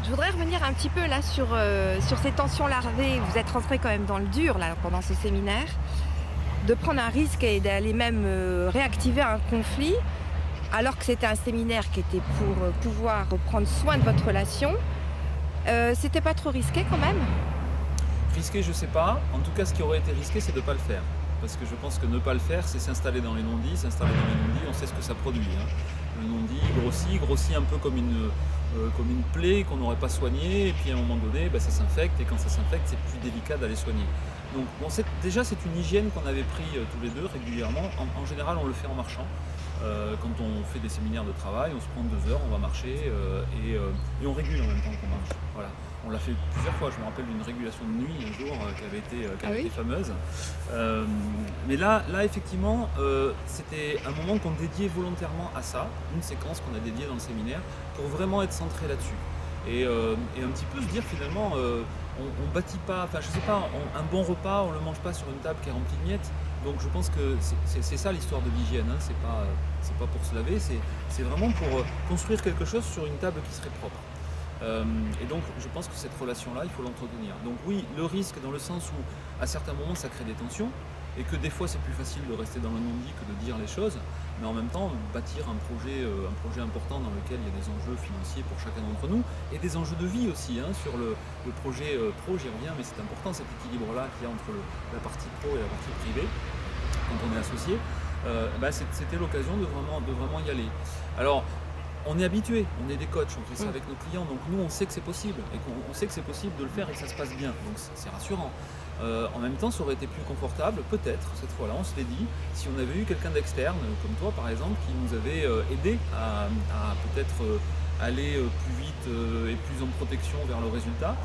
Je voudrais revenir un petit peu là sur ces tensions larvées. Vous êtes rentré quand même dans le dur là pendant ce séminaire, de prendre un risque et d'aller même réactiver un conflit, alors que c'était un séminaire qui était pour pouvoir prendre soin de votre relation. C'était pas trop risqué quand même? Risqué, je sais pas. En tout cas, ce qui aurait été risqué, c'est de ne pas le faire. Parce que je pense que ne pas le faire, c'est s'installer dans les non-dits. S'installer dans les non-dits, on sait ce que ça produit, hein. Le non-dit grossit un peu comme une plaie qu'on n'aurait pas soignée. Et puis à un moment donné, ça s'infecte. Et quand ça s'infecte, c'est plus délicat d'aller soigner. Donc bon, déjà, c'est une hygiène qu'on avait pris tous les deux régulièrement. En général, on le fait en marchant. Quand on fait des séminaires de travail, on se prend 2 heures, on va marcher et on régule en même temps qu'on marche. Voilà. On l'a fait plusieurs fois. Je me rappelle d'une régulation de nuit un jour qui avait été fameuse. Mais là effectivement, c'était un moment qu'on dédiait volontairement à ça, une séquence qu'on a dédiée dans le séminaire pour vraiment être centré là-dessus. Et un petit peu se dire finalement, on bâtit pas, enfin je sais pas, un bon repas, on le mange pas sur une table qui est remplie de miettes. Donc je pense que c'est ça l'histoire de l'hygiène, hein. C'est pas pour se laver, c'est vraiment pour construire quelque chose sur une table qui serait propre. Et donc je pense que cette relation-là, il faut l'entretenir. Donc oui, le risque dans le sens où à certains moments ça crée des tensions et que des fois c'est plus facile de rester dans le non-dit que de dire les choses, mais en même temps bâtir un projet important dans lequel il y a des enjeux financiers pour chacun d'entre nous et des enjeux de vie aussi, hein, sur le projet pro, j'y reviens, mais c'est important cet équilibre-là qu'il y a entre la partie pro et la partie privée quand on est associé. C'était l'occasion de vraiment y aller. Alors, on est habitué, on est des coachs, on fait ça avec nos clients, donc nous on sait que c'est possible, et qu'on sait que c'est possible de le faire et que ça se passe bien, donc c'est rassurant. En même temps, ça aurait été plus confortable, peut-être, cette fois-là, on se l'est dit, si on avait eu quelqu'un d'externe, comme toi par exemple, qui nous avait aidé à peut-être aller plus vite et plus en protection vers le résultat.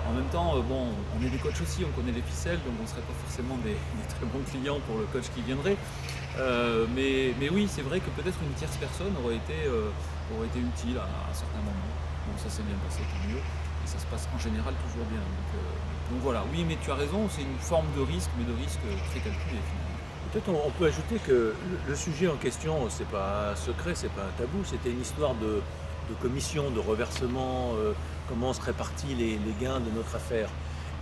En même temps, on est des coachs aussi, on connaît les ficelles, donc on ne serait pas forcément des très bons clients pour le coach qui viendrait. Mais oui, c'est vrai que peut-être une tierce personne aurait été utile à certains moments. Bon, ça s'est bien passé, tant mieux. Et ça se passe en général toujours bien. Donc voilà, oui, mais tu as raison, c'est une forme de risque, mais de risque très calculé finalement. Peut-être on peut ajouter que le sujet en question, c'est pas un secret, c'est pas un tabou, c'était une histoire de commission, de reversement, comment se répartit les gains de notre affaire.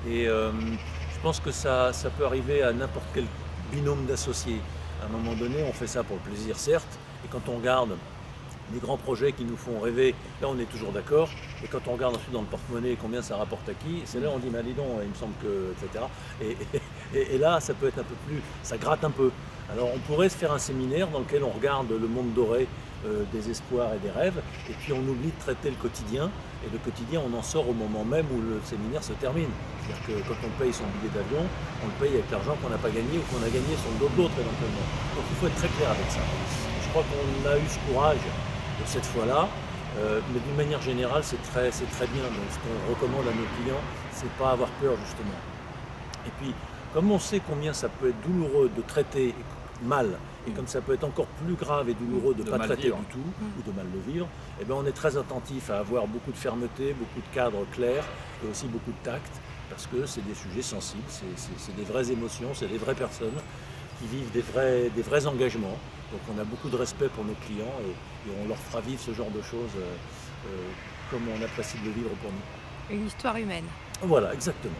Et je pense que ça peut arriver à n'importe quel binôme d'associés. À un moment donné, on fait ça pour le plaisir, certes, et quand on regarde des grands projets qui nous font rêver, là on est toujours d'accord, et quand on regarde ensuite dans le porte-monnaie combien ça rapporte à qui, c'est là on dit, mais dis donc, il me semble que, etc. Et là, ça peut être un peu plus, ça gratte un peu. Alors on pourrait se faire un séminaire dans lequel on regarde le monde doré des espoirs et des rêves, et puis on oublie de traiter le quotidien, et le quotidien on en sort au moment même où le séminaire se termine. C'est-à-dire que quand on paye son billet d'avion, on le paye avec l'argent qu'on n'a pas gagné ou qu'on a gagné sur le dos de l'autre éventuellement. Donc il faut être très clair avec ça. Je crois qu'on a eu ce courage cette fois-là, mais d'une manière générale c'est très bien. Donc ce qu'on recommande à nos clients, c'est pas avoir peur justement. Et puis comme on sait combien ça peut être douloureux de traiter mal, et comme ça peut être encore plus grave et douloureux de ne pas traiter du tout, ou de mal le vivre, eh bien on est très attentif à avoir beaucoup de fermeté, beaucoup de cadres clairs, et aussi beaucoup de tact, parce que c'est des sujets sensibles, c'est des vraies émotions, c'est des vraies personnes qui vivent des vrais engagements. Donc on a beaucoup de respect pour nos clients et on leur fera vivre ce genre de choses comme on apprécie de le vivre pour nous. Une histoire humaine. Voilà, exactement.